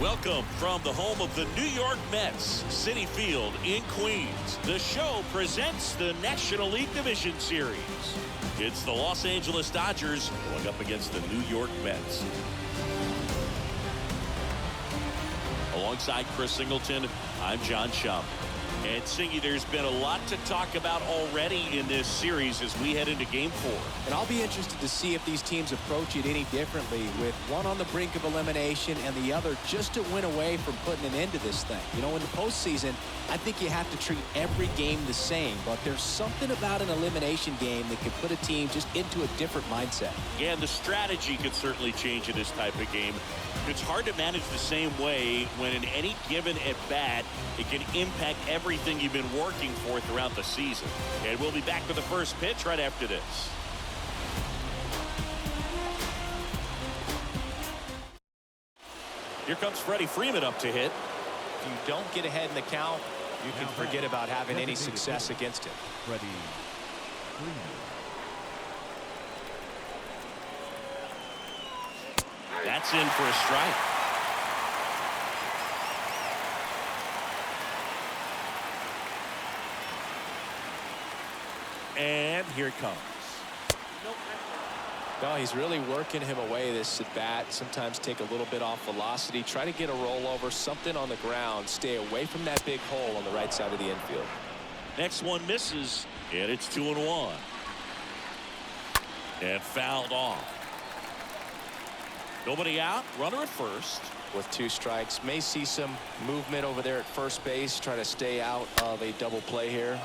Welcome from the home of the New York Mets, Citi Field in Queens. The show presents the National League Division Series. It's the Los Angeles Dodgers going up against the New York Mets. Alongside Chris Singleton, I'm John Schaub. And Singy, there's been a lot to talk about already in this series as we head into Game 4. And I'll be interested to see if these teams approach it any differently, with one on the brink of elimination and the other just to win away from putting an end to this thing. You know, in the postseason, I think you have to treat every game the same, but there's something about an elimination game that can put a team just into a different mindset. Yeah, and the strategy could certainly change in this type of game. It's hard to manage the same way when in any given at-bat, it can impact everything you've been working for throughout the season. And we'll be back with the first pitch right after this. Here comes Freddie Freeman up to hit. If you don't get ahead in the count, you can forget about having any success against him. Freddie Freeman. That's in for a strike. And here it comes. No, he's really working him away this at bat. Sometimes take a little bit off velocity. Try to get a rollover, something on the ground. Stay away from that big hole on the right side of the infield. Next one misses, and it's 2-1. And fouled off. Nobody out. Runner at first. With 2 strikes. May see some movement over there at first base. Try to stay out of a double play here.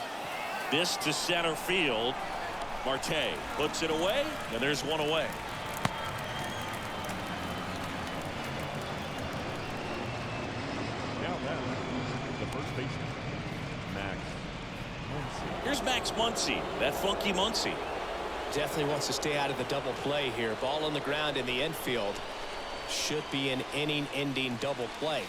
This to center field. Marte puts it away, and there's one away. Now that the first baseman, Max Muncy. Here's Max Muncy, that funky Muncy. Definitely wants to stay out of the double play here. Ball on the ground in the infield. Should be an inning-ending double play.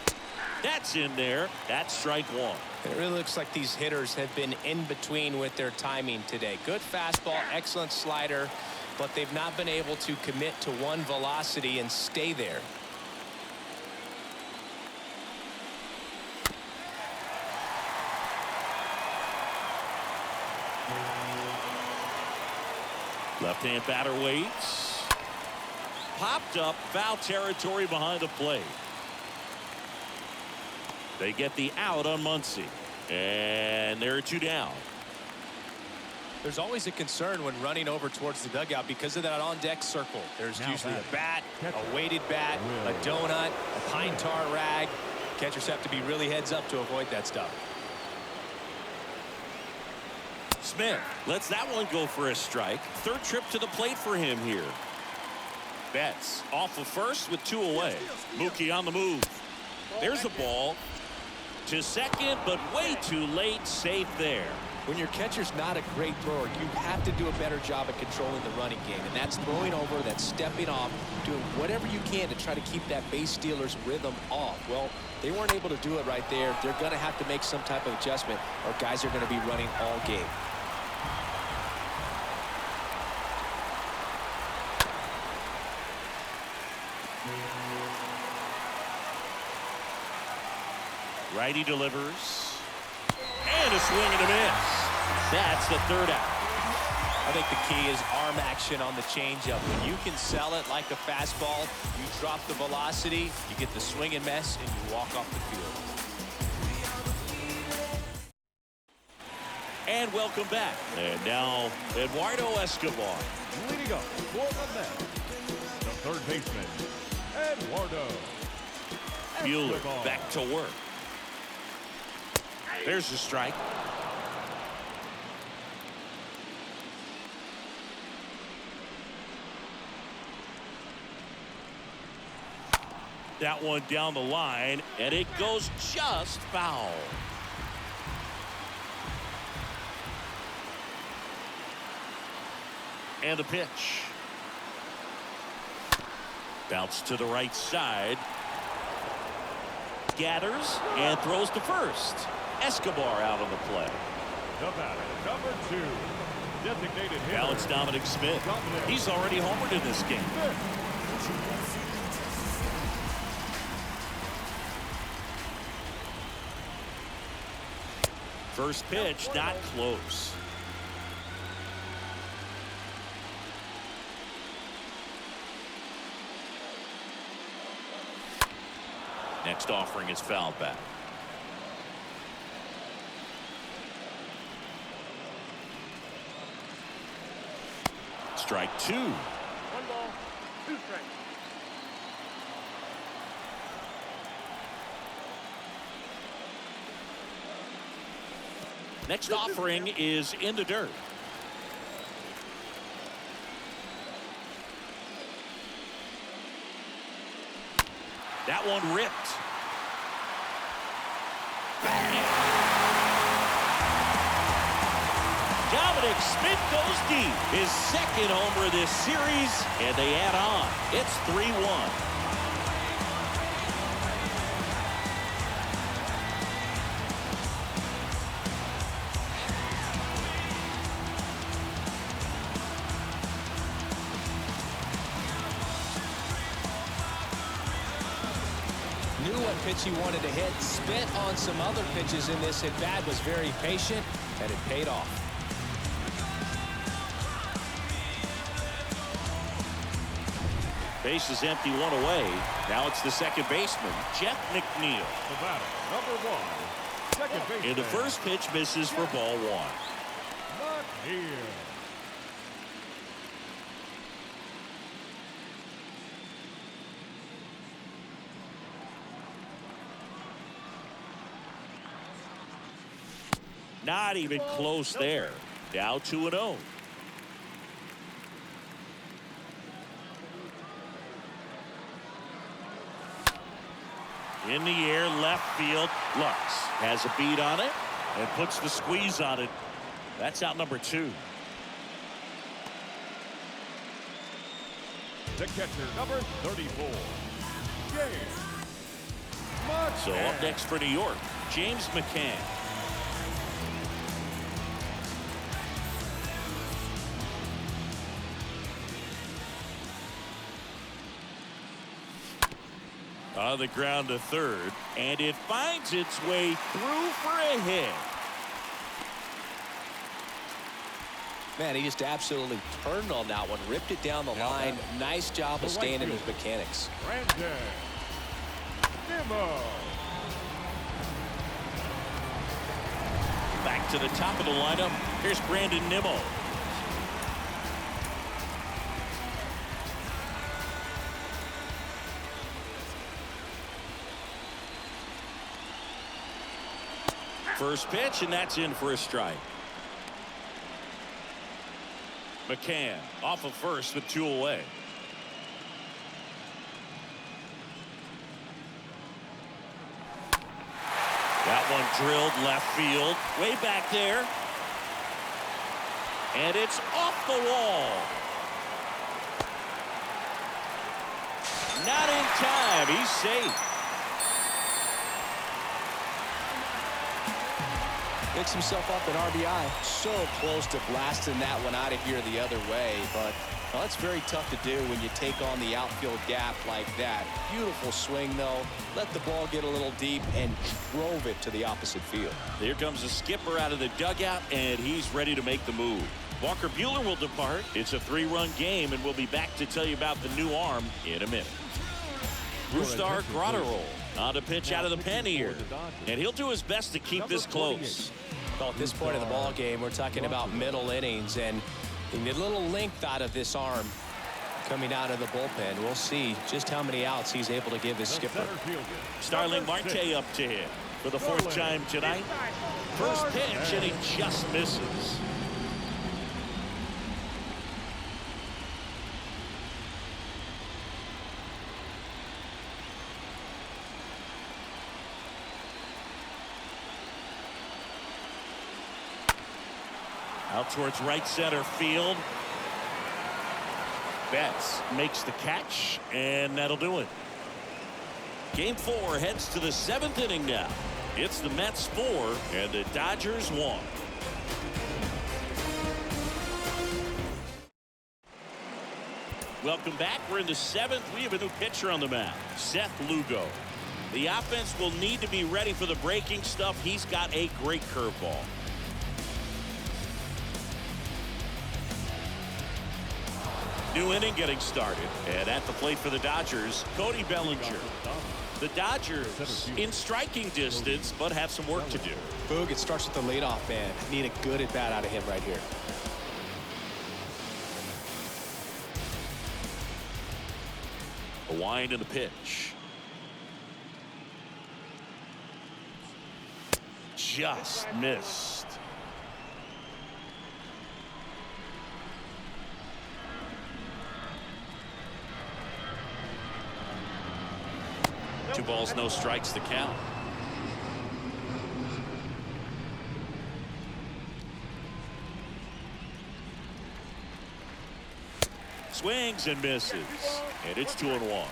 That's in there. That's strike 1. It really looks like these hitters have been in between with their timing today. Good fastball, excellent slider, but they've not been able to commit to one velocity and stay there. Left-hand batter waits. Popped up, foul territory behind the plate. They get the out on Muncy. And there are 2 down. There's always a concern when running over towards the dugout because of that on-deck circle. There's usually a bat, a weighted bat, a donut, a pine tar rag. Catchers have to be really heads up to avoid that stuff. Smith lets that one go for a strike. Third trip to the plate for him here. Betts off of first with 2 away. Mookie on the move. There's a ball to second, but way too late. Safe there. When your catcher's not a great thrower, you have to do a better job at controlling the running game, and that's throwing over, that's stepping off, doing whatever you can to try to keep that base stealer's rhythm off. Well, they weren't able to do it right there. They're going to have to make some type of adjustment, or guys are going to be running all game. Righty delivers. And a swing and a miss. That's the 3rd out. I think the key is arm action on the changeup. When you can sell it like a fastball, you drop the velocity, you get the swing and miss, and you walk off the field. And welcome back. And now Eduardo Escobar. Leading up for the Mets, the third baseman, Eduardo Buehler Escobar. back to work. There's the strike. That one down the line, and it goes just foul. And the pitch. Bounce to the right side. Gathers and throws to first. Escobar out on the play. The batter, number 2, designated hitter. Now it's Dominic Smith. He's already homered in this game. First pitch, not close. Next offering is fouled back. Strike two. 1 ball, 2 strikes. Next offering is in the dirt. That one ripped. Bang! Dominic Smith goes deep. His second homer of this series, and they add on. It's 3-1. Knew what pitch he wanted to hit. Spit on some other pitches in this at-bat. Was very patient, and it paid off. Base is empty, one away. Now it's the second baseman, Jeff McNeil. The batter, number 1, second baseman. And the first pitch misses for ball 1. Not here. Not even close there. Now 2-0. In the air, left field. Lux has a beat on it and puts the squeeze on it. That's out number 2. The catcher, number 34, James So McCann. up next for New York, James McCann. On the ground to third, and it finds its way through for a hit. Man, he just absolutely turned on that one. Ripped it down the line. Nice job of staying in his mechanics. Brandon Nimmo. Back to the top of the lineup. Here's Brandon Nimmo. First pitch, and that's in for a strike. McCann off of first with 2 away. That one drilled left field, way back there. And it's off the wall. Not in time. He's safe. Picks himself up an RBI. So close to blasting that one out of here the other way, but well, that's very tough to do when you take on the outfield gap like that. Beautiful swing, though. Let the ball get a little deep and drove it to the opposite field. Here comes the skipper out of the dugout, and he's ready to make the move. Walker Buehler will depart. It's a 3-run game, and we'll be back to tell you about the new arm in a minute. Brusdar Graterol on to pitch out of the pen here, and he'll do his best to keep this close. Well, at this point of the ball game, we're talking about middle innings, and you need a little length out of this arm coming out of the bullpen. We'll see just how many outs he's able to give his skipper. Starling Marte up to him for the 4th time tonight. First pitch, and he just misses. Out towards right center field. Betts makes the catch, and that'll do it. Game 4 heads to the 7th inning now. It's the Mets 4 and the Dodgers 1. Welcome back. We're in the 7th. We have a new pitcher on the mound, Seth Lugo. The offense will need to be ready for the breaking stuff. He's got a great curveball. New inning getting started. And at the plate for the Dodgers, Cody Bellinger. The Dodgers in striking distance, but have some work to do. Boog, it starts with the leadoff man. Need a good at bat out of him right here. A wind and the pitch. Just missed. Two balls, no strikes to count. Swings and misses. And it's 2-1.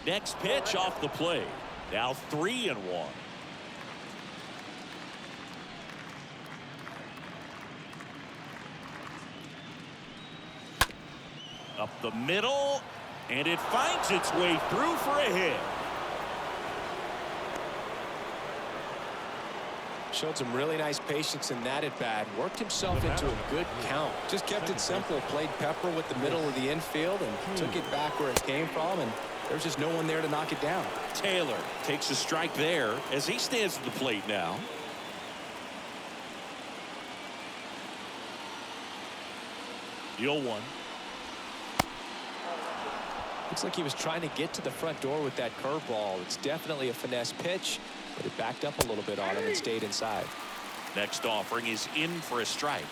Next pitch off the plate. Now 3-1. Up the middle, and it finds its way through for a hit. Showed some really nice patience in that at bat. Worked himself into a good count. Just kept it simple. Played pepper with the middle of the infield and took it back where it came from. And there's just no one there to knock it down. Taylor takes a strike there as he stands at the plate now. The 0-1. Looks like he was trying to get to the front door with that curveball. It's definitely a finesse pitch, but it backed up a little bit on him and stayed inside. Next offering is in for a strike.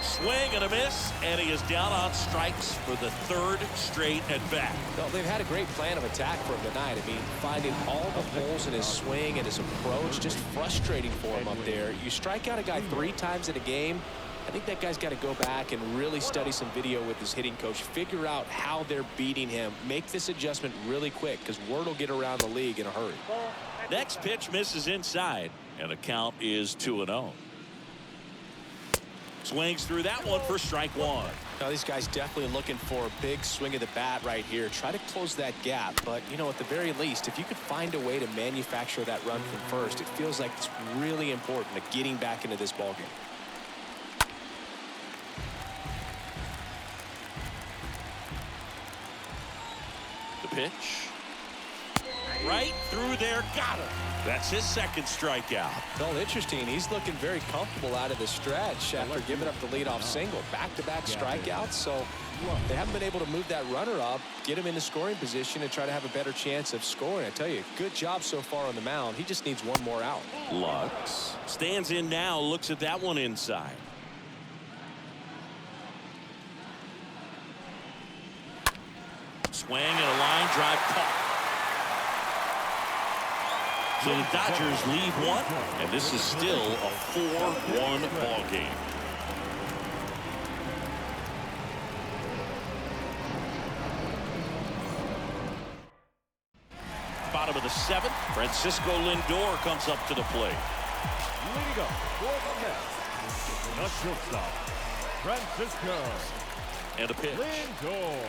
Swing and a miss, and he is down on strikes for the third straight at bat. Well, they've had a great plan of attack for him tonight. I mean, finding all the holes in his swing and his approach, just frustrating for him up there. You strike out a guy 3 times in a game, I think that guy's got to go back and really study some video with his hitting coach, figure out how they're beating him, make this adjustment really quick because word will get around the league in a hurry. Next pitch misses inside, and the count is 2-0. Swings through that one for strike 1. Now these guys definitely looking for a big swing of the bat right here. Try to close that gap, but you know, at the very least, if you could find a way to manufacture that run from first, it feels like it's really important to getting back into this ballgame. Pitch right through there, got him. That's his second strikeout. Well, interesting. He's looking very comfortable out of the stretch after giving up the leadoff single. Back-to-back strikeouts, so they haven't been able to move that runner up, get him into scoring position, and try to have a better chance of scoring. I tell you, good job so far on the mound. He just needs one more out. Lux stands in now, looks at that one inside. Swing and a line drive caught. So the Dodgers lead one, and this is still a 4-1 ball game. Bottom of the 7th, Francisco Lindor comes up to the plate. Leading up for the Mets, the shortstop, Francisco. And a pitch. Lindor.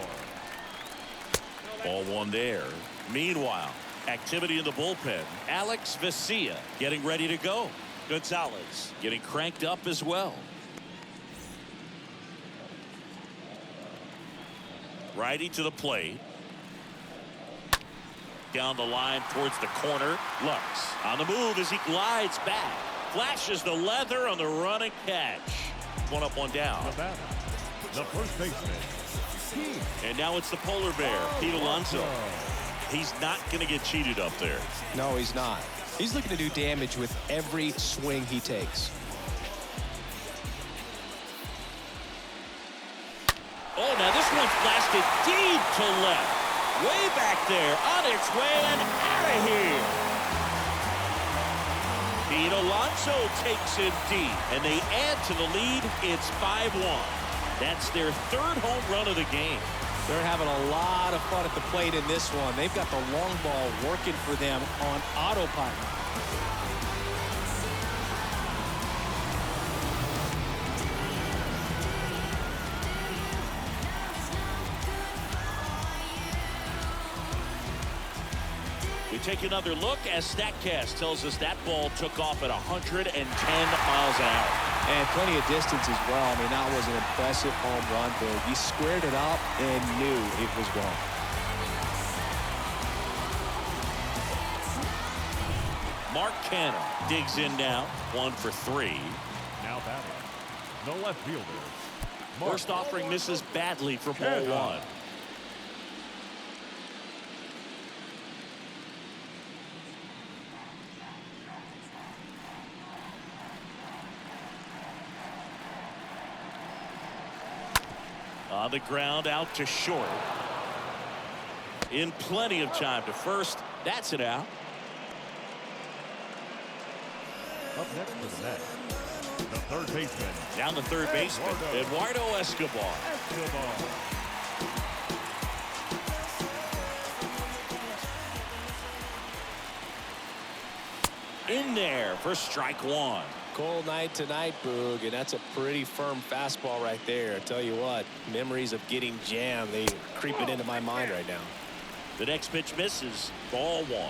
Ball 1 there. Meanwhile, activity in the bullpen. Alex Vesia getting ready to go. Gonzalez getting cranked up as well. Righty to the plate. Down the line towards the corner. Lux on the move as he glides back. Flashes the leather on the run and catch. 1 up, 1 down. The batter, the first baseman. And now it's the polar bear, Pete Alonso. He's not going to get cheated up there. No, he's not. He's looking to do damage with every swing he takes. Oh, now this one's blasted deep to left. Way back there, on its way and out of here. Pete Alonso takes it deep, and they add to the lead. It's 5-1. That's their 3rd home run of the game. They're having a lot of fun at the plate in this one. They've got the long ball working for them on autopilot. take another look as StatCast tells us that ball took off at 110 miles an hour. And plenty of distance as well. I mean, that was an impressive home run, Boog. He squared it up and knew it was gone. Mark Canha digs in now, 1 for 3. Now batting, the left fielder. First offering misses badly for ball 1. On the ground, out to short. In plenty of time to first. That's it out. Up next to the net, the third baseman. Down the third baseman, Eduardo Escobar. In there for strike 1. Cold night tonight, Boog, and that's a pretty firm fastball right there. I tell you what, memories of getting jammed, they creeping into my mind right now. The next pitch misses, ball 1.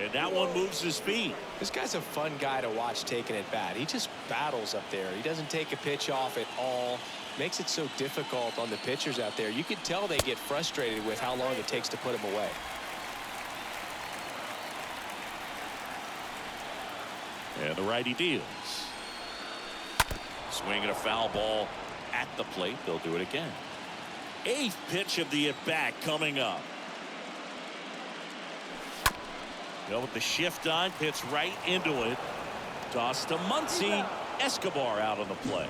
And that one moves his feet. This guy's a fun guy to watch taking at bat. He just battles up there. He doesn't take a pitch off at all. Makes it so difficult on the pitchers out there. You can tell they get frustrated with how long it takes to put him away. And the righty deals. Swinging a foul ball at the plate. They'll do it again. 8th pitch of the at-bat coming up. With the shift on, hits right into it. Toss to Muncy. Escobar out on the play.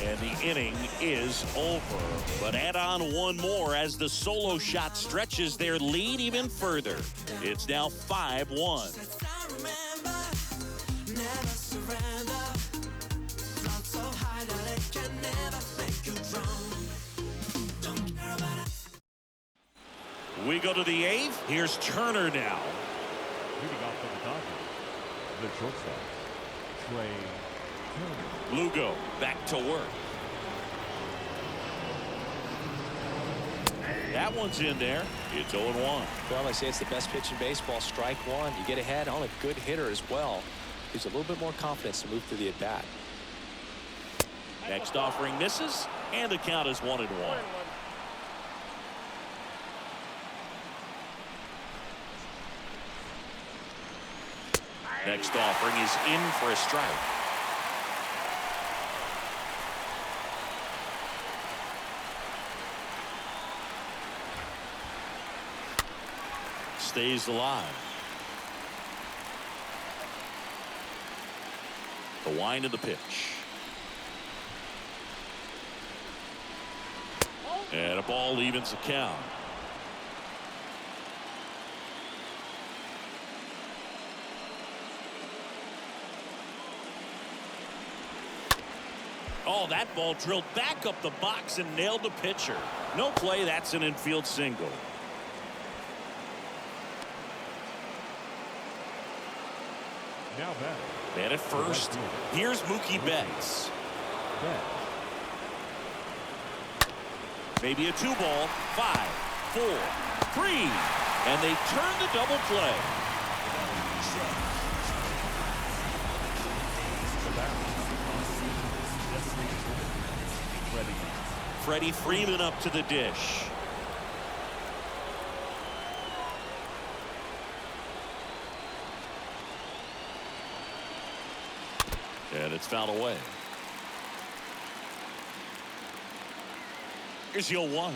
And the inning is over. But add on one more as the solo shot stretches their lead even further. It's now 5-1. We go to the 8th. Here's Turner now. Leading off for the Dodgers, the shortstop, Trey Turner. Lugo back to work. That one's in there. It's 0-1. Well, I say it's the best pitch in baseball. Strike 1. You get ahead on a good hitter as well. Gives a little bit more confidence to move through the at-bat. Next offering misses, and the count is 1-1. Next offering is in for a strike. Stays alive. The wind of the pitch. And a ball evens the count. Oh, that ball drilled back up the box and nailed the pitcher. No play. That's an infield single. Now batting. Man at first. Here's Mookie Betts. Maybe a 2-ball. 5, 4, 3. And they turn the double play. Freddie Freeman up to the dish. And it's fouled away. Here's the 0-1.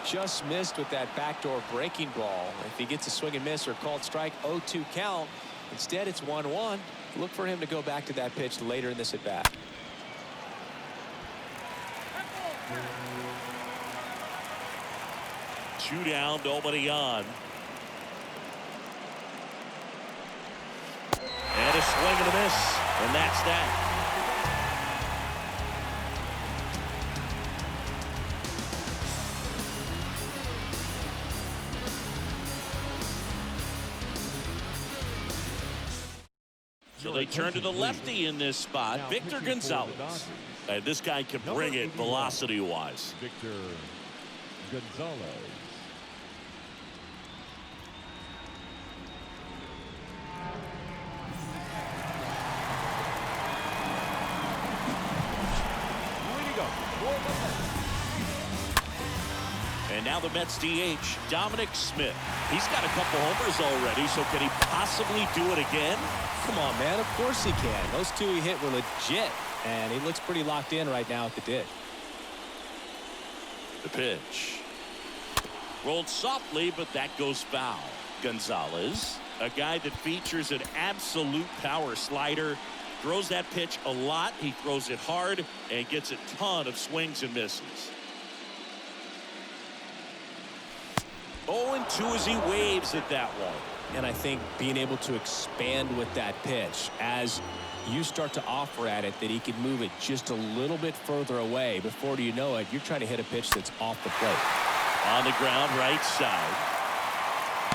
Just missed with that backdoor breaking ball. If he gets a swing and miss or called strike, 0-2 count. Instead, it's 1-1. Look for him to go back to that pitch later in this at bat. Two down, nobody on. Swing and a miss, and that's that. So they turn to the lefty in this spot, Victor Gonzalez. This guy can bring it velocity-wise. Victor Gonzalez. And now the Mets DH, Dominic Smith. He's got a couple homers already, so can he possibly do it again? Come on, man. Of course he can. Those two he hit were legit, and he looks pretty locked in right now at the dish. The pitch. Rolled softly, but that goes foul. Gonzalez, a guy that features an absolute power slider, throws that pitch a lot. He throws it hard and gets a ton of swings and misses. 0-2 as he waves at that one. And I think being able to expand with that pitch as you start to offer at it that he can move it just a little bit further away. Before you know it, you're trying to hit a pitch that's off the plate. On the ground, right side.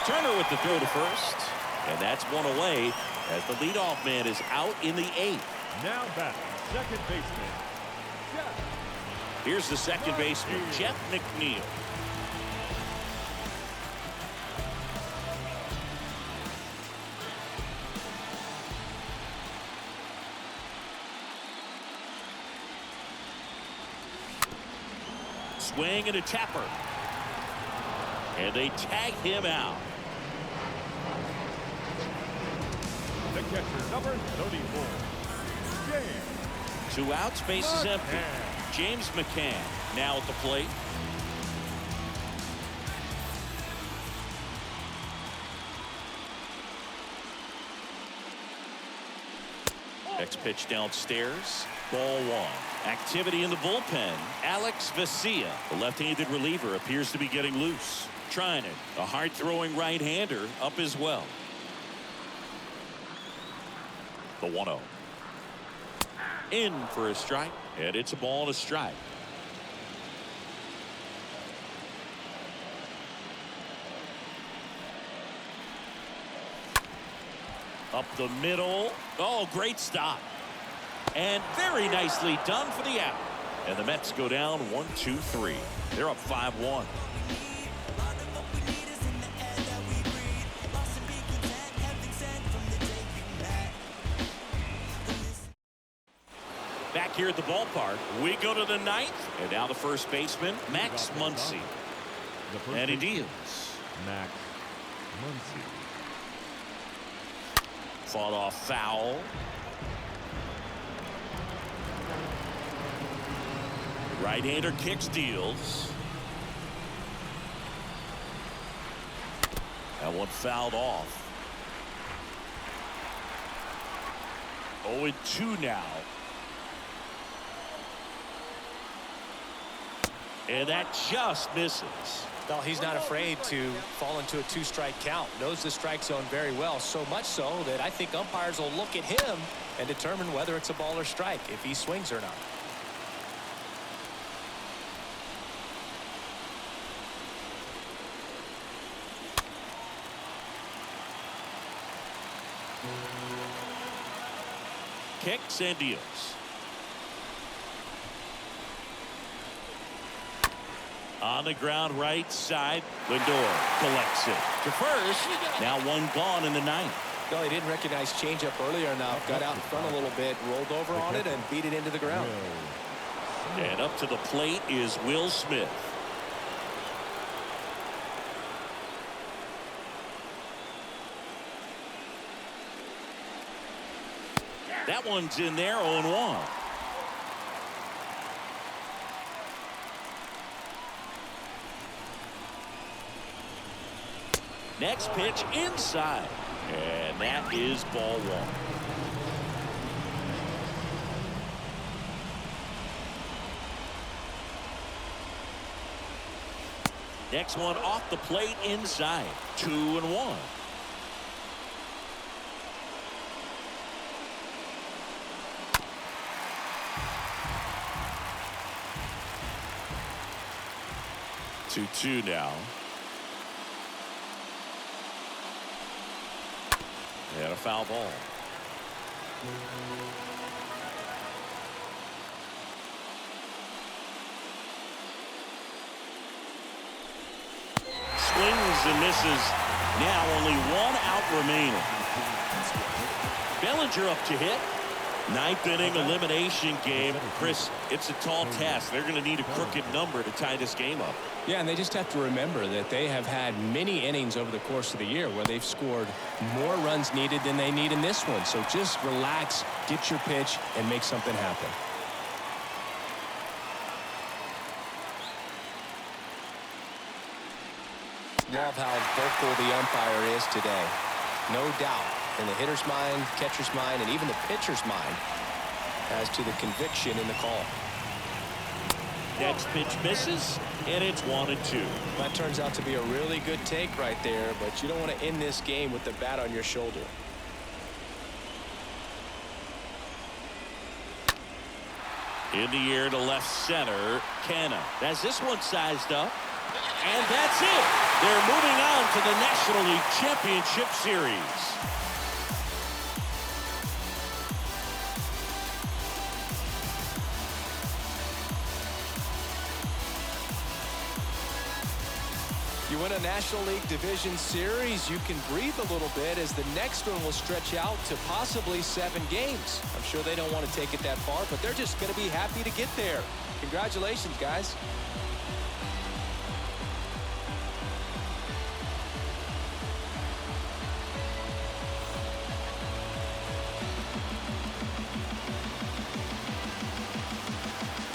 Turner with the throw to first. And that's one away as the leadoff man is out in the 8th. Now batting, second baseman, Jeff. Here's the second baseman, Jeff McNeil. Swing and a tapper. And they tag him out. The catcher, number 34, James. 2 outs, base is empty. James McCann now at the plate. Next pitch downstairs. Ball 1. Activity in the bullpen. Alex Vesia, the left-handed reliever, appears to be getting loose. Trying it. A hard-throwing right-hander up as well. The 1-0. In for a strike, and it's a ball and a strike. Up the middle. Oh, great stop. And very nicely done for the out. And the Mets go down 1-2-3. They're up 5-1. Back here at the ballpark, we go to the 9th. And now the first baseman, Max Muncy. And he deals. Max Muncy. Fought off foul. Right-hander kicks, deals. That one fouled off. 0-2 now. And that just misses. Well, he's not afraid to fall into a 2-strike count. Knows the strike zone very well, so much so that I think umpires will look at him and determine whether it's a ball or strike, if he swings or not. Kicks and deals. On the ground, right side. Lindor collects it to first. Now one gone in the 9th. No, he didn't recognize changeup earlier enough. Got out in front a little bit, rolled over on it, and beat it into the ground. And up to the plate is Will Smith. That one's in there, 0-1. Next pitch inside. And that is ball 1. Next one off the plate inside. 2-1. 2-2 now. They had a foul ball. Swings and misses. Now only one out remaining. Bellinger up to hit. Ninth inning elimination game. Chris, it's a tall task. They're going to need a crooked number to tie this game up. Yeah, and they just have to remember that they have had many innings over the course of the year where they've scored more runs needed than they need in this one. So just relax, get your pitch, and make something happen. Love how vocal the umpire is today. No doubt in the hitter's mind, catcher's mind, and even the pitcher's mind as to the conviction in the call. Next pitch misses, and it's 1-2. That turns out to be a really good take right there, but you don't want to end this game with the bat on your shoulder. In the air to left center, Canna. Has this one sized up? And that's it. They're moving on to the National League Championship Series. You win a National League Division Series, you can breathe a little bit as the next one will stretch out to possibly 7 games. I'm sure they don't want to take it that far, but they're just going to be happy to get there. Congratulations, guys.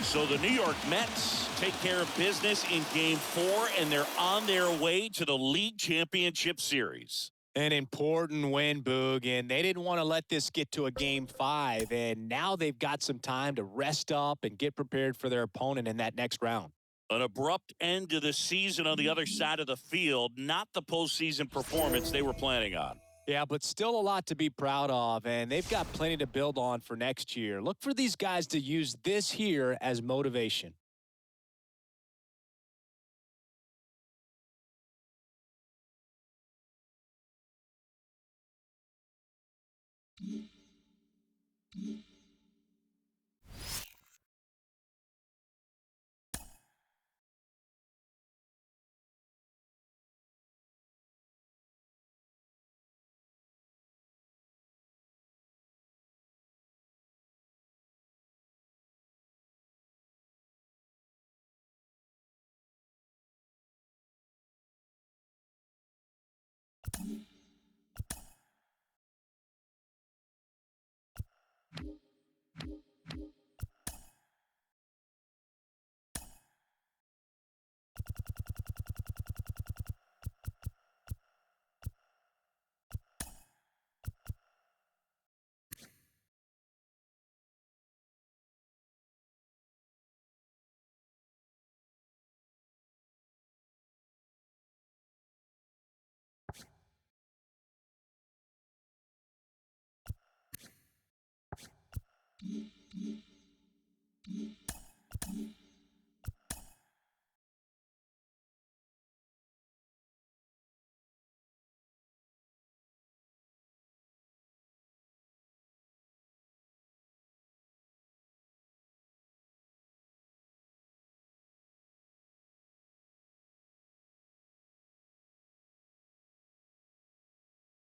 So the New York Mets take care of business in Game 4, and they're on their way to the League Championship Series. An important win, Boog, and they didn't want to let this get to a Game 5, and now they've got some time to rest up and get prepared for their opponent in that next round. An abrupt end to the season on the other side of the field, not the postseason performance they were planning on. Yeah, but still a lot to be proud of, and they've got plenty to build on for next year. Look for these guys to use this here as motivation.